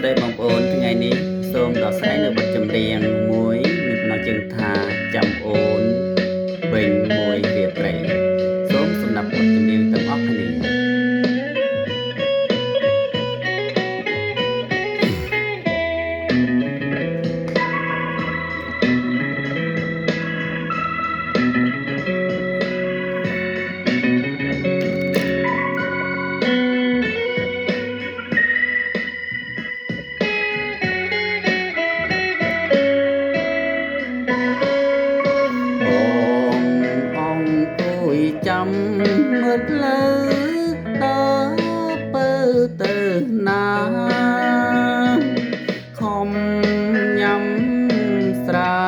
ស្ដីបងប្អូនថ្ងៃនេះសូមដោះស្រាយនៅបទចម្រៀងមួយមានចំណងជើងថាចាំអូនវិញមួយរាត្រីសូមសម្រាប់បទចម្រៀងទាំងអស់គ្នាចាំមើលផ្លូវដើរទៅណាខំញ៉ាំស្រា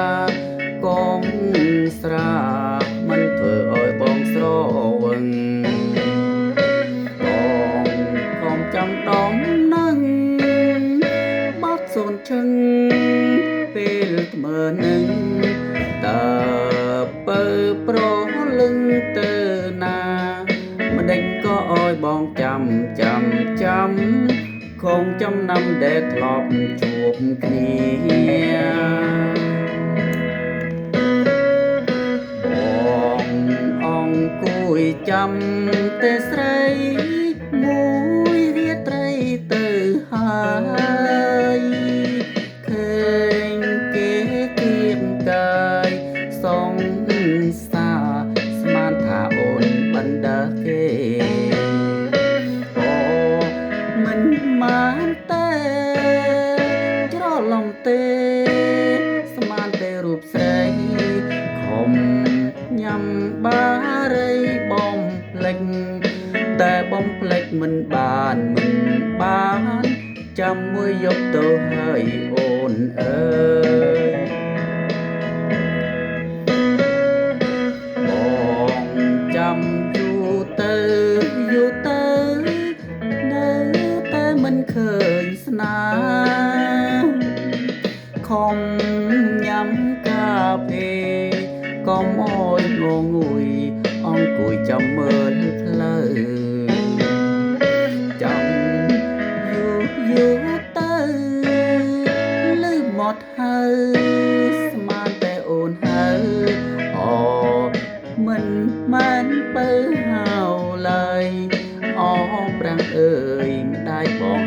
កងស្រាមិនធ្វើឲ្យបងស្រវឹងបងខំចាំដំនឹងបាត់សូនជឹងពេលថ្មើរនឹងតើបើប្រលឹងទៅណាម្ដេចក៏ឲ្យបងចាំคงចំណាំដែលធ្លាប់ជួបគ្នាបងអង្គុយចាំតែស្រីមួយរាត្រីទៅហើយឃើញគេគៀបកាយសងសាស្មានថាអូនបណ្ដើគេអូមិនបានទេច្រឡំទេស្មានតែរូបស្រីខំញ៉ាំបារីបំភ្លេចតែបំភ្លេចមិនបានចាំមួយយកទៅហើយអូនអើយបងចាំយូរទៅនៅតែមិនឃើញស្នាខំញ៉ាំកាហ្វេក៏មកងងុយអង្គុយចាំមើលផ្លូវចាំយូរទៅលឺមកហើយស្មានតែអូនហើយអូមិនមែនបើហៅឡើយអូប្រាំងអើយម្ដាយបង